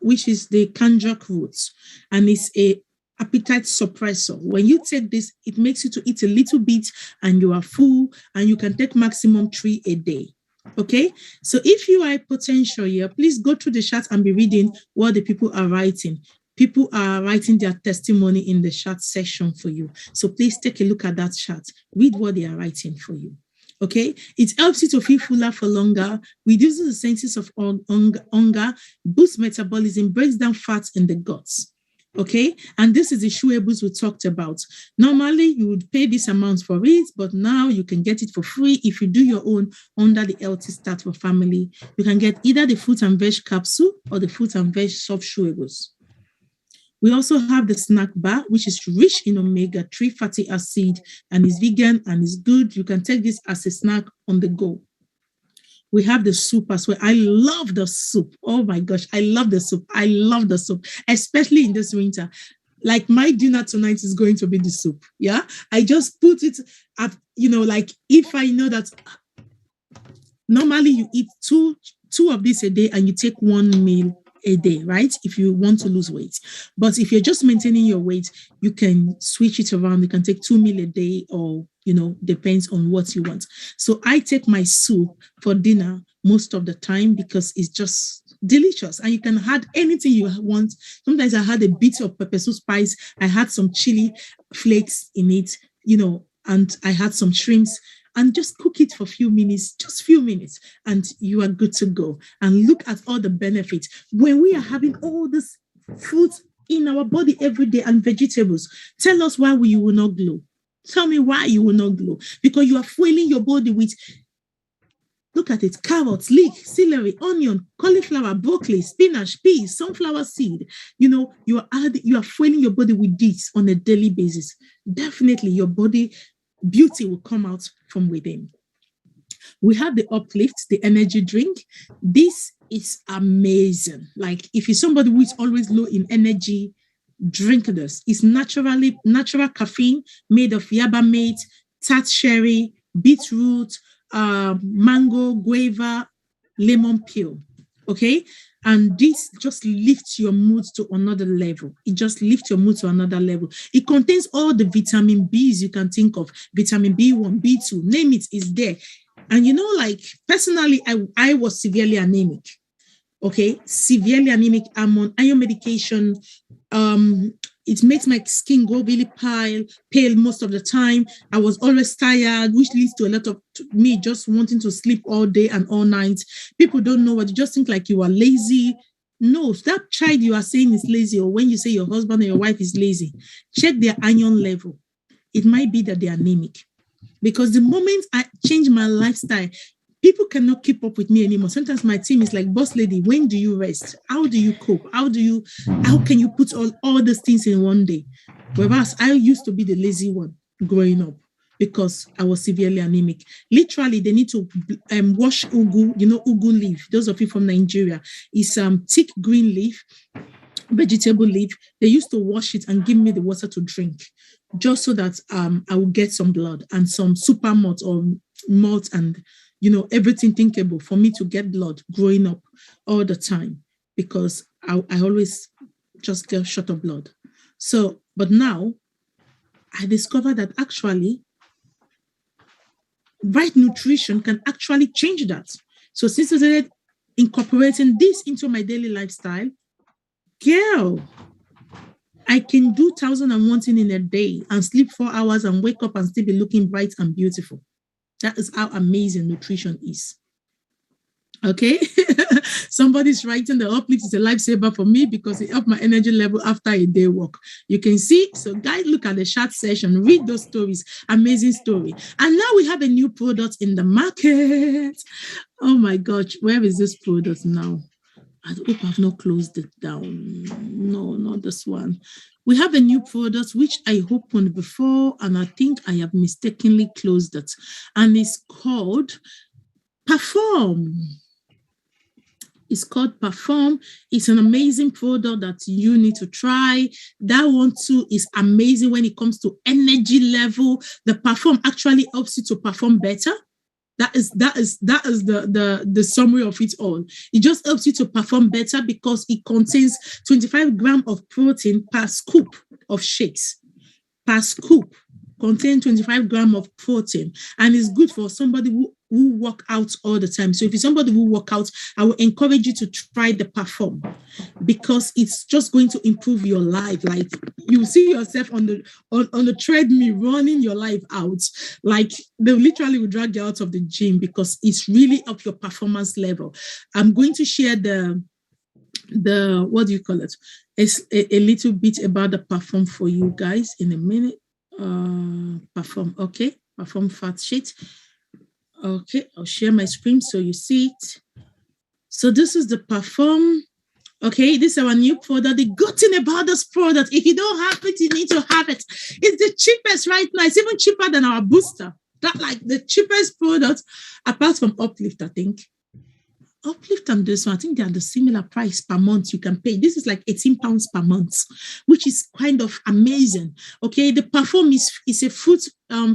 which is the kanjak roots, and it's a appetite suppressor. When you take this, it makes you to eat a little bit and you are full, and you can take maximum 3 a day. Okay, so if you are a potential here, please go through the chat and be reading what the people are writing. People are writing their testimony in the chat section for you. So please take a look at that chat. Read what they are writing for you. Okay, it helps you to feel fuller for longer, reduces the senses of hunger, boosts metabolism, breaks down fats in the guts. Okay, and this is the chewables we talked about. Normally, you would pay this amount for it, but now you can get it for free if you do your own under the Healthy Start for Family. You can get either the fruit and veg capsule or the fruit and veg soft chewables. We also have the snack bar, which is rich in omega-3 fatty acid and is vegan and is good. You can take this as a snack on the go. We have the soup as well. I love the soup. Oh my gosh, I love the soup. I love the soup, especially in this winter. Like my dinner tonight is going to be the soup. Yeah, I just put it up, like if I know that normally you eat two of this a day and you take 1 meal a day, right? If you want to lose weight. But if you're just maintaining your weight, you can switch it around. You can take 2 meals a day, or, depends on what you want. So I take my soup for dinner most of the time because it's just delicious. And you can add anything you want. Sometimes I had a bit of pepper soup spice. I had some chili flakes in it, and I had some shrimps. And just cook it for a few minutes, just few minutes, and you are good to go. And look at all the benefits. When we are having all this food in our body every day and vegetables, tell us why you will not glow. Tell me why you will not glow. Because you are fueling your body with, look at it, carrots, leek, celery, onion, cauliflower, broccoli, spinach, peas, sunflower seed. You are fueling your body with this on a daily basis. Definitely your body beauty will come out from within. We have the Uplift, the energy drink. This is amazing. Like if you're somebody who is always low in energy, drink this. It's natural caffeine made of yerba mate, tart cherry, beetroot, mango, guava, lemon peel. Okay. And this just lifts your mood to another level. It just lifts your mood to another level. It contains all the vitamin Bs you can think of. Vitamin B1, B2, name it, is there. And personally, I was severely anemic. Okay, severely anemic. I'm on iron medication. It makes my skin go really pale most of the time. I was always tired, which leads to a lot of me just wanting to sleep all day and all night. People don't know what you just think like you are lazy. No, that child you are saying is lazy, or when you say your husband or your wife is lazy, check their iron level. It might be that they are anemic. Because the moment I change my lifestyle, people cannot keep up with me anymore. Sometimes my team is like, boss lady, when do you rest? How do you cope? How can you put all these things in one day? Whereas I used to be the lazy one growing up because I was severely anemic. Literally, they need to wash ugu, ugu leaf. Those of you from Nigeria, it's thick green leaf, vegetable leaf. They used to wash it and give me the water to drink, just so that I will get some blood and some super malt or malt and everything thinkable for me to get blood growing up all the time, because I always just get short of blood. So, but now I discovered that actually right nutrition can actually change that. So since I started incorporating this into my daily lifestyle, girl, I can do 1,001 things in a day and sleep 4 hours and wake up and still be looking bright and beautiful. That is how amazing nutrition is. Okay. Somebody's writing the uplift is a lifesaver for me because it helped my energy level after a day walk. You can see. So guys, look at the chat session, read those stories, amazing story. And now we have a new product in the market. Oh my gosh, where is this product now? I hope I've not closed it down. No, not this one. We have a new product which I opened before, and I think I have mistakenly closed it. And it's called Perform. It's called Perform. It's an amazing product that you need to try. That one too is amazing when it comes to energy level. The Perform actually helps you to perform better. That is the summary of it all. It just helps you to perform better because it contains 25 grams of protein per scoop of shakes. Per scoop contains 25 grams of protein, and it's good for somebody who work out all the time. So if you're somebody who work out, I will encourage you to try the Perform, because it's just going to improve your life. Like you see yourself on the treadmill running your life out. Like they literally will drag you out of the gym because it's really up your performance level. I'm going to share the what do you call it? It's a little bit about the Perform for you guys in a minute. Perform, okay. Perform fat sheet. Okay, I'll share my screen so you see it. So this is the Perform. Okay, this is our new product. The good thing about this product, if you don't have it, you need to have it. It's the cheapest right now. It's even cheaper than our booster. That like the cheapest product, apart from Uplift, I think. Uplift and this one, I think they are the similar price per month you can pay. This is like 18 pounds per month, which is kind of amazing. Okay, the Perform is a fruit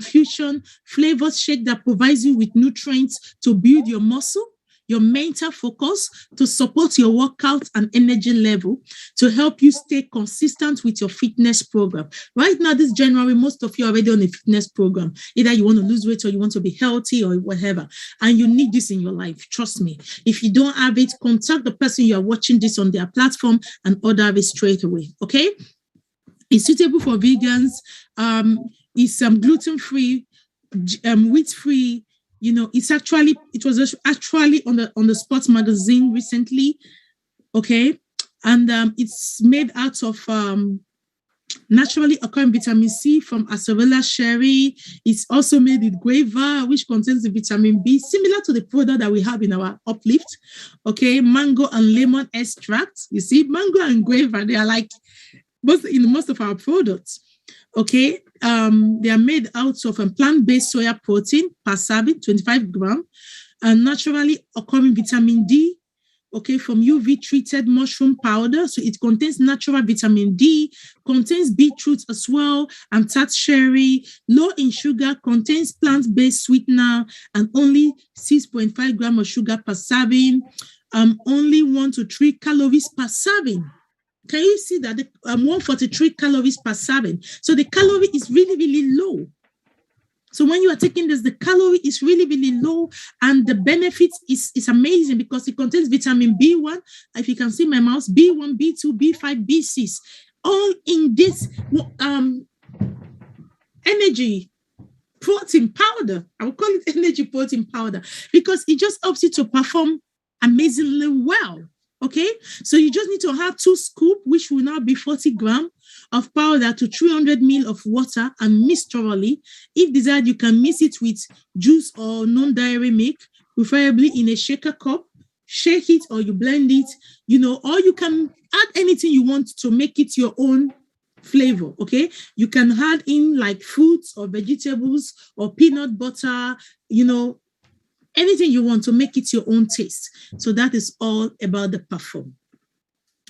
fusion flavored shake that provides you with nutrients to build your muscle, your mental focus, to support your workout and energy level, to help you stay consistent with your fitness program. Right now, this January, most of you are already on a fitness program. Either you want to lose weight or you want to be healthy or whatever, and you need this in your life. Trust me. If you don't have it, contact the person you are watching this on their platform and order it straight away. Okay? It's suitable for vegans. It's gluten-free, wheat-free. It was actually on the Sports magazine recently. Okay. And it's made out of naturally occurring vitamin C from Acerella cherry. It's also made with guava, which contains the vitamin B, similar to the product that we have in our Uplift. Okay. Mango and lemon extract. You see, mango and guava, they are like most of our products. Okay, they are made out of a plant-based soya protein per serving, 25 grams, and naturally occurring vitamin D, okay, from UV-treated mushroom powder. So it contains natural vitamin D, contains beetroot as well, and tart cherry, low in sugar, contains plant-based sweetener, and only 6.5 grams of sugar per serving, only 1 to 3 calories per serving. Can you see that? 143 calories per serving. So the calorie is really, really low. So when you are taking this, the calorie is really, really low, and the benefits is amazing because it contains vitamin B1. If you can see my mouse, B1, B2, B5, B6, all in this energy protein powder. I will call it energy protein powder because it just helps you to perform amazingly well. Okay, so you just need to have 2 scoops, which will now be 40 grams of powder to 300 ml of water, and mix thoroughly. If desired, you can mix it with juice or non-dairy milk, preferably in a shaker cup. Shake it or you blend it, or you can add anything you want to make it your own flavor. Okay, you can add in like fruits or vegetables or peanut butter, anything you want to make it your own taste. So that is all about the parfum.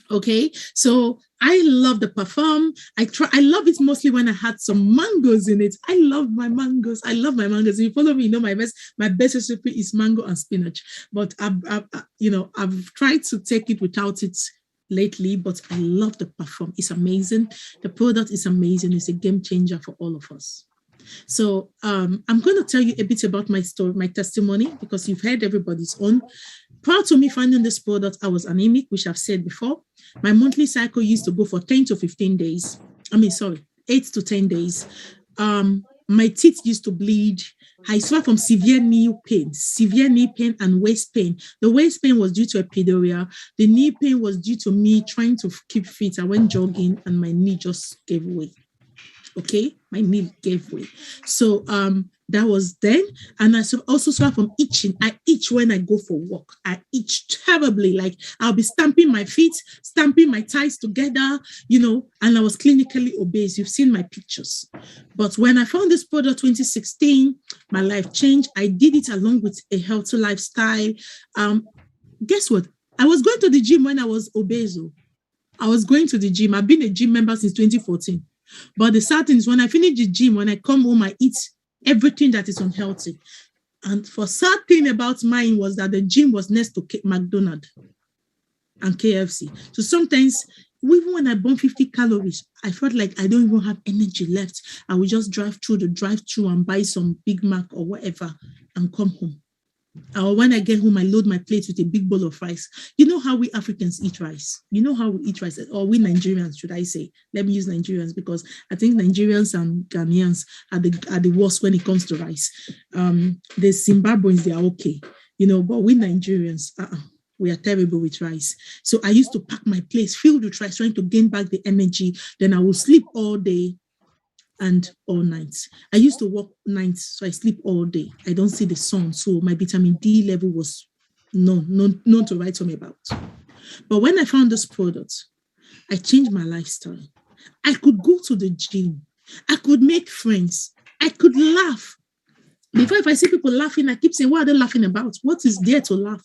Okay, so I love the parfum. I love it mostly when I had some mangoes in it. I love my mangoes. If you follow me, my best recipe is mango and spinach. But I've tried to take it without it lately, but I love the parfum. It's amazing. The product is amazing. It's a game changer for all of us. So I'm going to tell you a bit about my story, my testimony, because you've heard everybody's own. Prior to me finding this product, I was anemic, which I've said before. My monthly cycle used to go for 10 to 15 days. 8 to 10 days. My teeth used to bleed. I suffered from severe knee pain and waist pain. The waist pain was due to epidural. The knee pain was due to me trying to keep fit. I went jogging and my knee just gave way. Okay, my knee gave way. So that was then. And I also suffer from itching. I itch when I go for walk. I itch terribly. Like I'll be stamping my feet, stamping my thighs together, and I was clinically obese. You've seen my pictures. But when I found this product 2016, my life changed. I did it along with a healthy lifestyle. Guess what? I was going to the gym when I was obese. I was going to the gym. I've been a gym member since 2014. But the sad thing is when I finish the gym, when I come home, I eat everything that is unhealthy. And for sad thing about mine was that the gym was next to McDonald's and KFC. So sometimes, even when I burn 50 calories, I felt like I don't even have energy left. I would just drive through the drive-thru and buy some Big Mac or whatever and come home. Or when I get home, I load my plate with a big bowl of rice. You know how we Africans eat rice. You know how we eat rice, or we Nigerians, should I say? Let me use Nigerians because I think Nigerians and Ghanaians are the worst when it comes to rice. The Zimbabweans, they are okay, but we Nigerians, we are terrible with rice. So I used to pack my plate filled with rice, trying to gain back the energy. Then I will sleep all day and all night. I used to work nights, so I sleep all day. I don't see the sun, so my vitamin D level was known to write home about. But when I found this product, I changed my lifestyle. I could go to the gym. I could make friends. I could laugh. Before, if I see people laughing, I keep saying, what are they laughing about? What is there to laugh?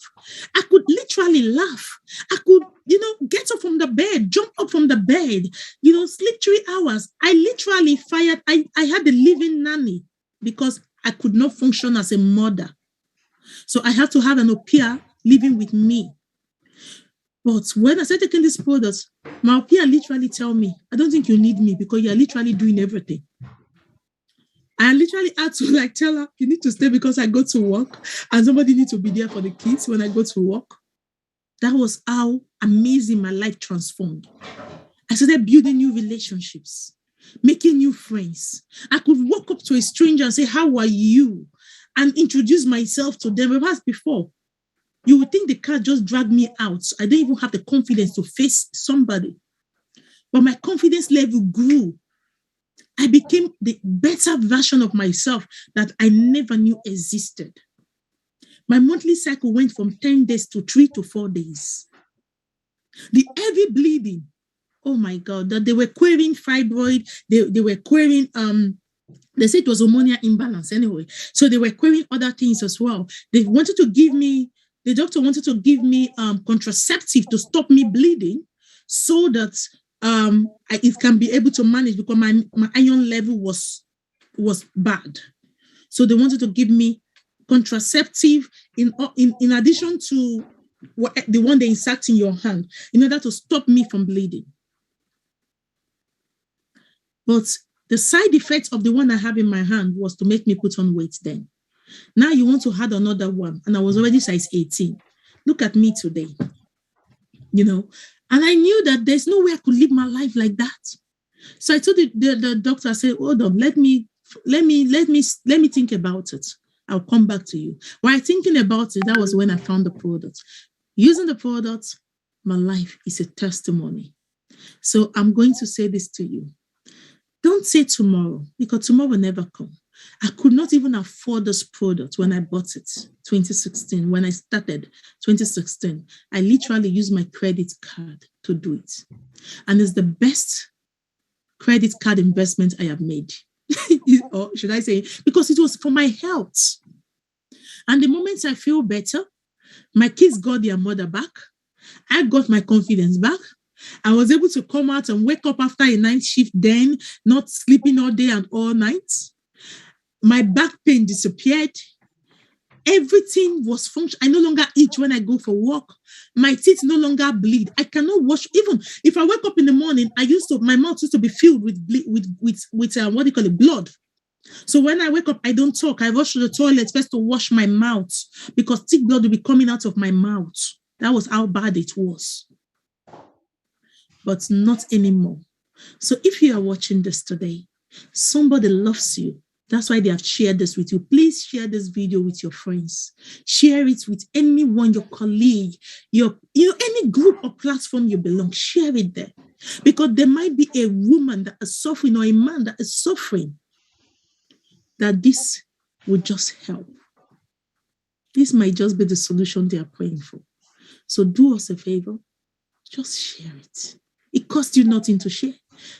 I could literally laugh. I could, get up from the bed, jump up from the bed, sleep 3 hours. I literally fired. I had a living nanny because I could not function as a mother. So I had to have an au pair living with me. But when I started taking this product, my au pair literally tell me, I don't think you need me because you're literally doing everything. I literally had to tell her, you need to stay because I go to work and somebody needs to be there for the kids when I go to work. That was how amazing my life transformed. I started building new relationships, making new friends. I could walk up to a stranger and say, how are you? And introduce myself to them. Whereas before, you would think the car just dragged me out. So I didn't even have the confidence to face somebody. But my confidence level grew. I became the better version of myself that I never knew existed. My monthly cycle went from 10 days to 3 to 4 days. The heavy bleeding, oh my God, that they were querying fibroid, they were querying, they said it was hormonal imbalance anyway. So they were querying other things as well. The doctor wanted to give me contraceptive to stop me bleeding so that it can be able to manage because my iron level was bad. So they wanted to give me contraceptive in addition to the one they insert in your hand in order to stop me from bleeding. But The side effect of the one I have in my hand was to make me put on weight then. Now you want to add another one, and I was already size 18. Look at me today, and I knew that there's no way I could live my life like that. So I told the doctor, I said, hold on, let me think about it. I'll come back to you. While thinking about it, that was when I found the product. Using the product, my life is a testimony. So I'm going to say this to you. Don't say tomorrow, because tomorrow will never come. I could not even afford this product when I bought it, 2016. When I started 2016, I literally used my credit card to do it. And it's the best credit card investment I have made. Or should I say, because it was for my health. And the moment I feel better, my kids got their mother back. I got my confidence back. I was able to come out and wake up after a night shift then, not sleeping all day and all night. My back pain disappeared. Everything was functional. I no longer itch when I go for walk. My teeth no longer bleed. I cannot wash. Even if I wake up in the morning, my mouth used to be filled with blood. So when I wake up, I don't talk. I rush to the toilet first to wash my mouth because thick blood will be coming out of my mouth. That was how bad it was. But not anymore. So if you are watching this today, somebody loves you. That's why they have shared this with you. Please share this video with your friends. Share it with anyone, your colleague, any group or platform you belong. Share it there. Because there might be a woman that is suffering or a man that is suffering, that this will just help. This might just be the solution they are praying for. So do us a favor. Just share it. It costs you nothing to share.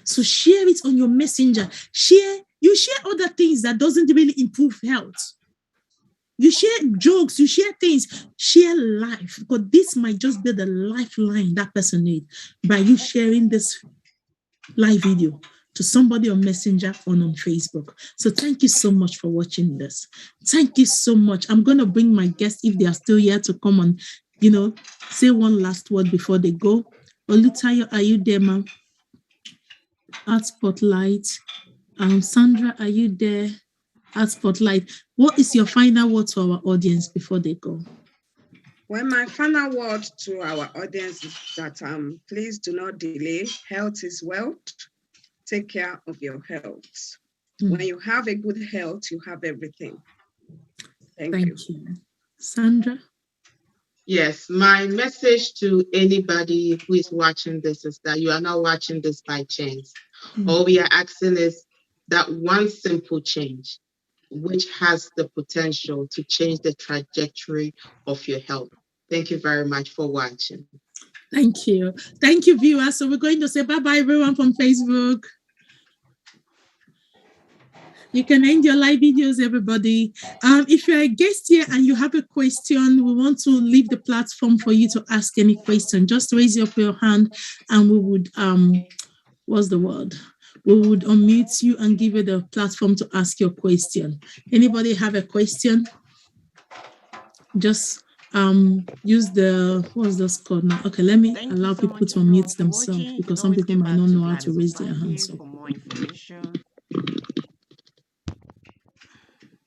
So share it on your messenger. You share other things that doesn't really improve health. You share jokes, you share things, share life, because this might just be the lifeline that person needs by you sharing this live video to somebody on Messenger or on Facebook. So thank you so much for watching this. Thank you so much. I'm going to bring my guests, if they are still here, to come and, say one last word before they go. Olutayo, are you there, ma'am? Art Spotlight. Sandra, are you there? Art Spotlight. What is your final word to our audience before they go? Well, my final word to our audience is that please do not delay. Health is wealth. Take care of your health. When you have a good health, you have everything. Thank you. Sandra? Yes, my message to anybody who is watching this is that you are not watching this by chance. All we are asking is that one simple change, which has the potential to change the trajectory of your health. Thank you very much for watching. Thank you. Thank you, viewers. So we're going to say bye-bye, everyone, from Facebook. You can end your live videos, everybody. If you're a guest here and you have a question, we want to leave the platform for you to ask any question. Just raise up your hand and we would, what's the word? We would unmute you and give you the platform to ask your question. Anybody have a question? Just use the, what's this called now? Okay, let me allow people to unmute themselves because some people might not know how to raise their hands up. For more information,